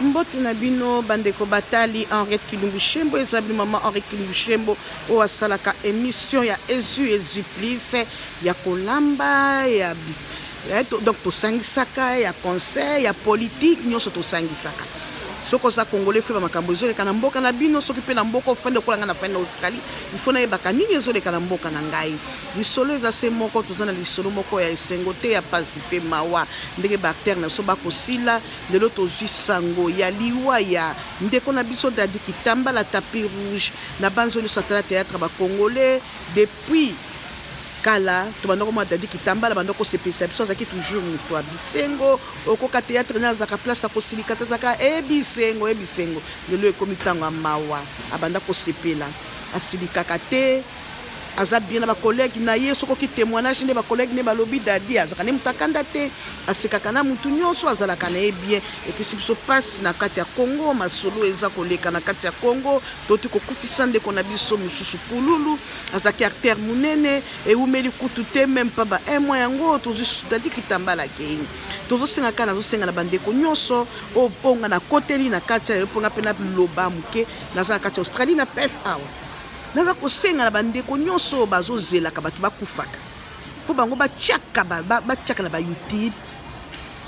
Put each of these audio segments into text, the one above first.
Mbote na bino bandeko batali Henriette Kilumbushembo ezabi mama Henriette Kilumbushembo o asalaka émission ya Ezu Plus ya kolamba ya donc tosangisaka ya conseil ya politique nyonso tosangisaka soko za congolais fe ba makambo ezoleka na mboka na bino soki pe na mboka ofende kolanga na fende Australie il faut na yebaka nini ezoleka na mboka na ngai lisolo eza se moko tozana lisolo moko ya esengo te ya pasi pe mawa ndenge bactère na so bakosila lelo tozwi sango ya liwa ya ndeko na biso dadi kitamba la tapis rouge na banzoli satala théâtre ba congolais depuis kala tobandoko mwa dadi kitambala bandoko sepesa biso azaki toujours moto ya bisengo okoka théâtre na azaka place akosilika tazaka ebisengo lelo ekomi ntango ya mawa abanda kosepela asilikaka te aza bien na bakolege na ye sokoki témoignage nde bakolege ne balobi dadi azaka ne mutakanda te asekaka na mutu nyonso azalaka na ye bien epesi biso pasi na kati ya Congo masolo eza koleka na kati ya Congo toti kokufisa ndeko na biso mosusu pululu azaki artère munene eumeli kutu te même pas ba un mois yango tozwi dadi kitambala kei tozosenga kana tozosenga na bandeko nyonso obonga na koteli na kati ya eponga pe na loba muke naza na kati ya Australie na pef awa naza kosenga na bandeko nyonso bazozelaka bato bakufaka mpo bango batiaka na ba YouTube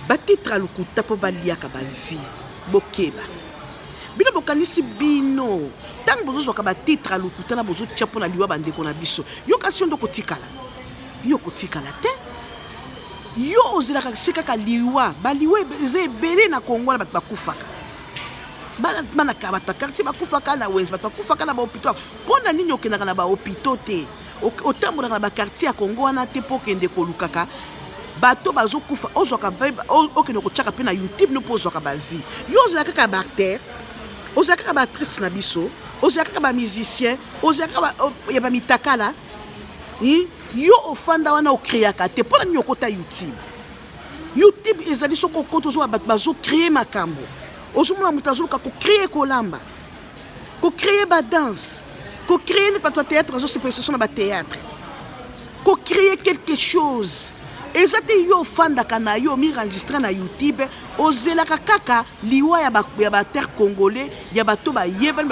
batitra lukuta mpo baliaka bavie bokeba bino bokanisi bino ntango bozozwaka batitra lukuta na bozotia mpo na liwa bandeko na biso yo kasi yo ndo kotikala yo kotikala te yo ozelaka se kaka liwa baliwa eza ebele na Kongo na bato bakufaka bana ka bato quartier bakufaka na wenzi bato bakufaka na bahôpital mpona nini okendaka na bahôpital te otambolaka na bakartier ya Kongo wana te mpo okende kolukaka bato bazokufa ozwaka okende kotiaka mpe na YouTube no mpo ozwaka bavie yo ozala kaka baacteur ozala kaka baactrice na biso ozala kaka bamusicien ozala kaka ya bamitakala yo ofanda wana okreaka te mpona nini okota YouTube ezali soko okota ozwa bato bazocreye makambo ozomona moto azoluka kocreye kolamba kocreye badanse kocreye bato ya théâtre bazosepelesation na bathéâtre kocreye quelque chose eza te yo ofandaka na yo mienregistre na YouTube ozelaka kaka liwa ya baterre congolais ya bato bayebani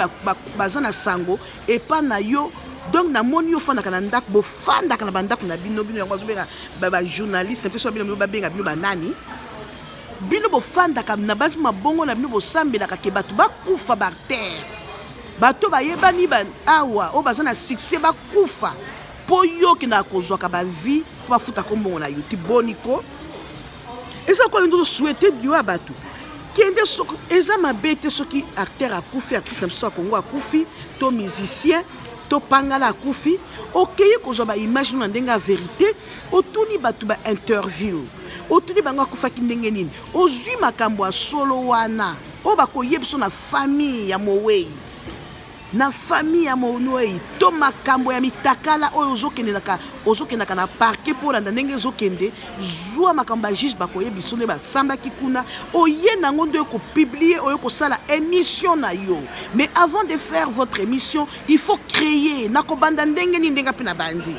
baza na sango epa na yo donc namoni yo ofandaka na ndako bofandaka na bandako na bino yango azobenga bajournaliste na biso bino babenga bino banani bino bofandaka na basi mabongo na bino bosambelaka ke bato bakufa barterre bato bayebani awa o baza na succès bakufa po yo kena kozwaka bavie po bafuta kombongo na YouTube boniko eza kwa ndo souhaiter bio ya bato kende soko eza mabe te soki acteur akufi artiste na biso ya Congo akufi to musicien to pangala akufi okeye kozwa ba image na ndenge ya vérité otuni bato ba interview otuni bango akufaki ndenge nini ozwi makambo ya solo wana o bakoyebiso na famille ya Mowei to makambo ya mitakala oyo ozokendaka na parquet mpo landa ndenge ezokende zwa makambo ya juge bakoyebiso nde basambaki kuna oye nango nde okopublie oyo kosala émission na yo mais avant de faire votre émission il faut créer nakobanda ndenge nini ndenga mpe na bandi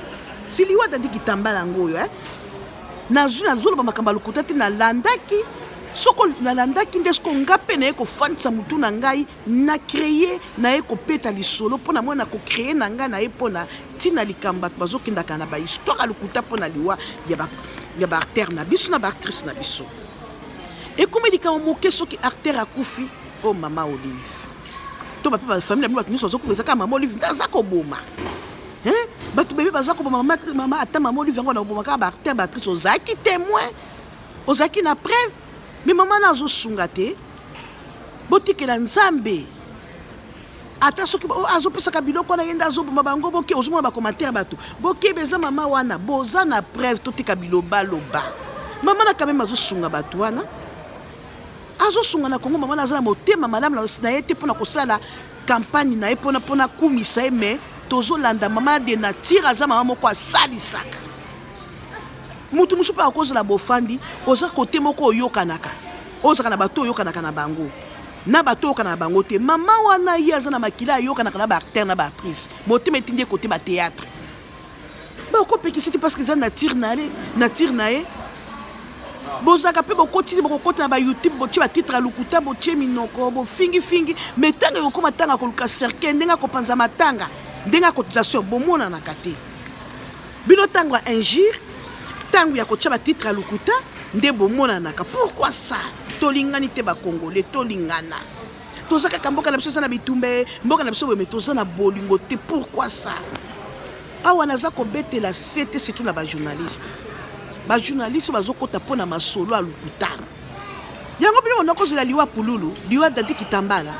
siliwa dadi kitambala yango oyo nazoloba makambo ya lokuta te nalandaki soko nalandaki nde soko nga mpe naye kofandisa mutu na ngai na créer naye kopeta lisolo mpo na mwana kocreye na ngai naye mpo na ntina likambo bato bazokendaka na bahistoire ya lokuta mpo na liwa ya baartere na biso na baactrice na biso ekomi likambo moke soki artere akufi o mama Olive to bape bafamile na bino bato nyonso bazokufa ezaka mama Olive nde aza koboma bato bebe baza koboma mama ata mama Olive yango na koboma kaka baartere baactrice ozalaki témoin ozalaki na preuve mais maman nazosunga te botikela nzambe ata soki azopesaka biloko wana yenda azoboma bango boke ozomona bacommentaire bato bokebe eza mama wana boza na preuve totika bilobaloba mama na kameme azosunga bato wana azosunga na Kongo mama naza na motema malamu na ye te mpona kosala campagne na ye mpona kumisa ye mais tozolanda mama de nature aza mama moko asalisaka mutu musu pa akozala bofandi oza kote moko oyokanaka ozaka na bato oyokanaka na bango na bato oyokanaka na bango te mama wana ye aza na makila ayokanaka na baacteur na baactrice motema etindi kote bathéâtre bakopekisi te parce que eza nature na ye bozaka pe bokotili bokokota na ba YouTube botie ba titre lukuta botie minoko bo fingi mais tanga yokoma tanga koluka cercle ndenga kopanza matanga ndenga cotisation bomona na kate bino tango injure tango ya kotia ba titre lukuta nde bomona naka pourquoi ça tolingani te ba congolais tolingana tozaka kamboka na biso sana bitumbe mboka na biso we metoza na bolingo te pourquoi ça awa naza kobetela sete surtout na ba journaliste bazokota pona masolo a lukuta yango bino nakozela liwa pululu liwa dadi kitambala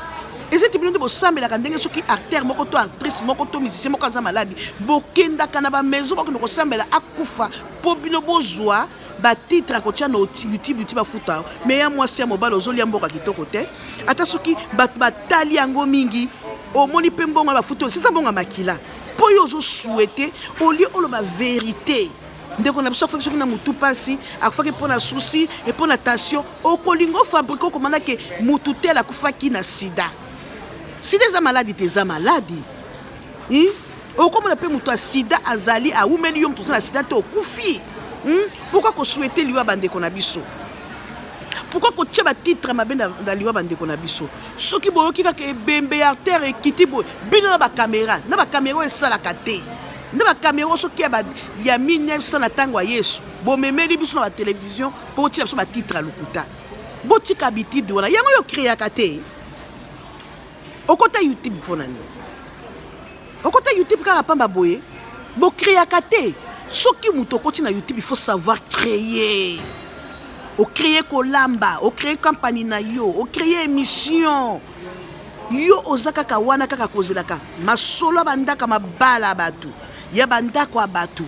ezeti bino nde bosambelaka ndenge soki acteur moko to actrice moko to musicien moko aza maladi bokendaka na bamaison bakende kosambela akufa mpo bino bozwa batitre akotia na youtube bafuta me ya mwasi ya mobali ozolia mboka kitoko te ata soki bato batali yango mingi omoni mpe mbongo ya bafuta sisa mbongo ya makila mpo yo ozosouete olie oloba verité ndeko na biso afaki soki na mutu pasi akufaki mpo na susi e mpo na tension okolingo fabrike okomanda ke mutu te akufaki na sida sida eza maladi te eza maladi okomona mpe mutu ya sida azali awumeli yo mutu oza na sida te okufi pourquoi kosouete liwa bandeko na biso pourquoi kotia batitre mabe na liwa bandeko na biso soki boyoki kaka ebembe ya artere ekiti boye bino na bakamera oyo esalaka te nde bakamera soki ya 1900 na ntango ya yesu bomemeli biso na batelevizio mpo otia biso batitre ya lokuta botika habitude wana yango yo créaka te okota youtube mpo nani okota youtube kaka pamba boye bocréaka te soki moto okoti na youtube il faut savoir créer ocréer kolamba ocréer campagne na yo ocréer émission yo oza kaka wana kaka kozelaka masolo ya bandaka mabala ya bato ya bandako ya bato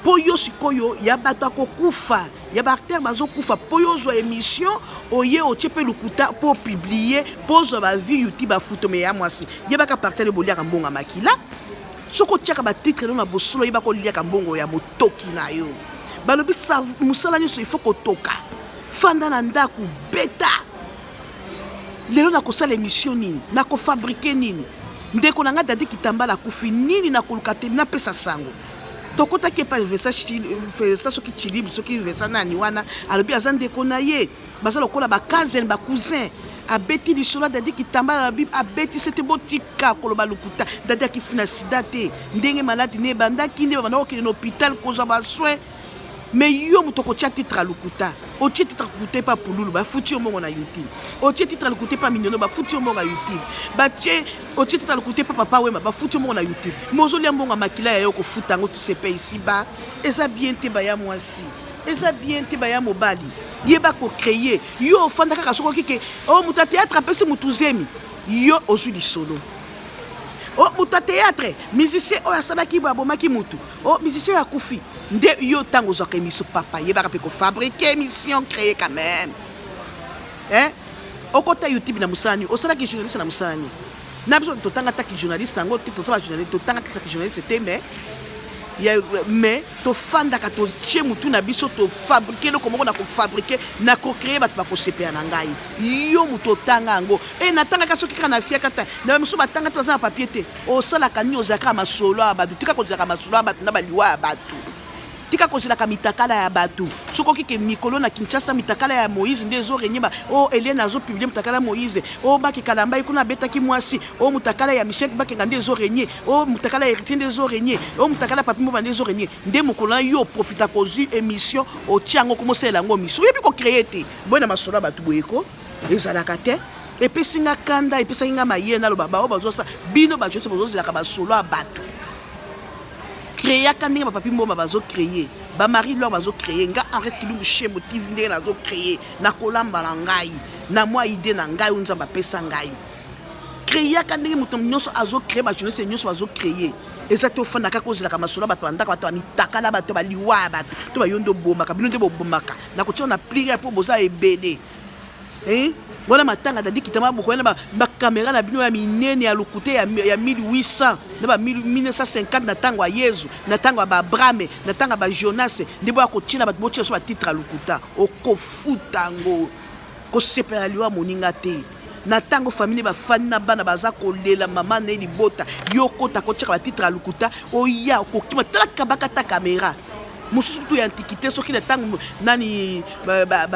mpo yo sikoyo ya bato akokufa ya baacteur bazokufa mpo yo ozwa émission oye otie mpe lukuta mpo opiblie mpo ozwa bavie youtube bafuto me ya mwasi yebaka partere boliaka mbongo ya makila soki otiaka batitre no na bosolo yeba koliaka mbongo ya motoki na yo balobi mosala nyonso ifo kotoka fanda na ndako beta lelo nakosala émission nini nakofabrike nini ndeko na nga dadi kitambala akufi nini nakoluka te napesa sango tokotaki epa vesa soki chilibu soki vesa nani wana alobi aza ndeko na ye baza lokola bakazene bakousin abeti lisolo dadi kitambala na bible abeti sete botika koloba lukuta dadi akifuna sida te ndenge maladi ne ebandaki nde babanda kokende na hôpital kozwa baswin mais yo moto kotia titre ya lukuta otie titre ya lukuta epa pululu bafuti yo mbongo na youtube otie titre ya lukuta epa miniono bafuti yo mbongo na youtube batie otie titre ya lukuta epa papa wema bafuti yo mbongo na youtube mozolia mbongo ya makila ya yo kofuta yango tusepe isi ba eza bien te baya mwasi eza bien te baya mobali yeba kocreye yo ofanda kaka soko kike o moto ya théâtre apesi motu zemi yo ozwi lisolo o moto ya théâtre musicien oyo asalaki boye abomaki motu o musicien oyo akufi nde yo ntango ozwaka émission papa yebaka mpe kofabrike émission créé quand même okota youtube na mosala nini osalaki journaliste na mosala nini na biso totanga taki journaliste yango te toza bajournaliste totanga tisaki journaliste te mais tofandaka totie motu na biso tofabrike eloko moko na kofabrike na kocreye bato bakosepela na ngai yo motu otanga yango natangaka soki kaka na fiaka ta na bamiso batanga te baza na papie te osalaka nini ozalaka masolo ya bato tika kozalaka masolo ya bato na baliwa ya bato tika kozelaka mitakala ya bato soki okike mikolo na Kinshasa mitakala ya Moïse nde ezorenyeba o Eliane azopublie mitakala ya Moïse o Bakekala kuna abetaki mwasi o mutakala ya Michel Bakenga nde ezorenye o mutakala ya Héritier nde ezorenye o mutakala ya Papi Mboba nde ezorenye nde mokolo na yo profita kozwi émission otia yango komosala yango miso oyebi kocreye te boye na masolo ya bato boyeko ezalaka te epesi nga kanda epesaki nga mayele naloba bao bazosa bino bajosi bazozelaka basolo ya bato créaka ndenge bapapi mboma bazocreye bamari lor bazocreye nga Henriette Kilumbu Shembo TV ndenge nazocreye nakolamba na ngai na mwa ide na ngai oyo nzambe apesa ngai créaka ndenge moto nyonso azocreye bajournaliste nyonso bazocreye eza te ofanda kaka ozelaka masolo bato bandaka bato bamitakala bato baliwa ya bato to bayo nde obomaka bino nde bobomaka nakotia na pliere mpo boza ebele wana matanga dadi kitama bokoya na bakamera na bino ya minene ya lokuta ya 1800 na ba 1950 na tango ya Yesu na tango ya Abraham na tango ya Jonas nde boya kotina bato botia so ba titre ya lokuta okofuta ngo kosepela liwa moninga te na tango famille bafani na bana baza kolela mama na libota yo kota kotia ba titre ya lokuta oya okokima tala kabaka ta kamera mosusu tu ya antiquité soki na ntango nani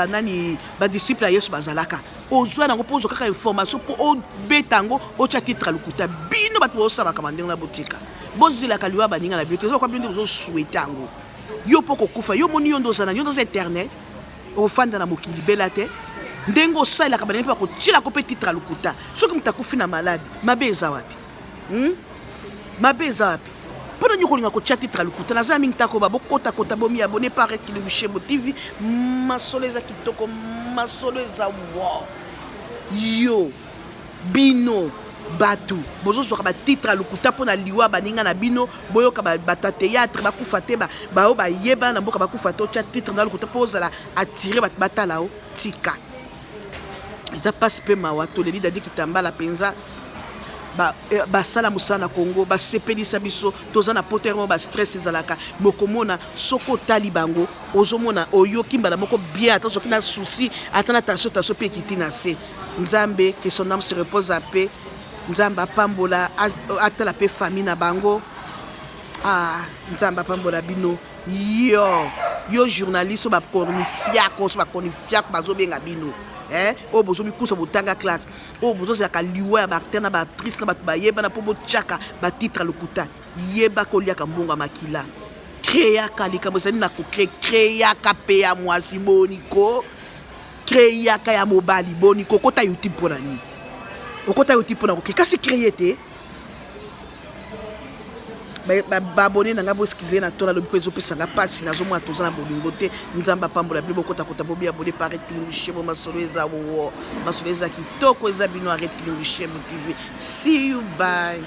nani badisciple ya yesu bazalaka ozwa nango mpo ozwa kaka information mpo obeta yango otya titre lokuta bino bato bosalaka bandenge na botika bozilaka liwa baninga na bino te ozoka bino nde bozoswete yango yo mpo kokufa yo moni yo nde oza na yo nde oza éternel ofanda na mokili bela te ndenge osalelaka banenge mpe bakotielako mpe titre lokuta soki moto akufi na malade mabe eza wapi mabe eza wapi mpona nyo kolinga kotia titre lokuta naza mingi takoba bokotakota bomi abone pa Arrête Kilumbi Shembo TV masolo eza kitoko masolo eza wow yo bino batu bozozwaka batitre lokuta mpona liwa baninga na bino boyoka bata théâtre bakufa te bao bayeba na mboka bakufa te otia titre na lokuta mpo ozala atire bato batala o tika eza mpasi mpe mawa toleli dadi kitambala mpenza basala mosala na Congo basepelisa biso toza na potere bastress ezalaka mokomona soko otali bango ozomona oyoki mbala moko bien ata soki na souci ata na tension mpe ekiti na se nzambe que son âme se repose à paix nzambe apambola atala mpe famille na bango nzambe apambola bino yo journaliste bakonifiako bazobenga bino oyo bozomikusa botanga classe oyo bozozalaka liwa ya baacteur na baactrice na bato bayebana mpo botiaka batitre lokuta yebaka oliaka mbongo ya makila kreyaka likambo ezali na kreyaka mpe ya mwasi boniko kreyaka ya mobali boniko okota youtube mpo na nini okota youtube mpo na koke kasi kreye te babone nanga boskize na tona lobi mpo ezopesanga mpasi nazomona toza na bolingo te nzambe apambola bino bokotakota bobi abone pa Arrête Kilumbi Shembo masolo eza kitoko eza bino Arrête Kilumbi Shembo TV see you bye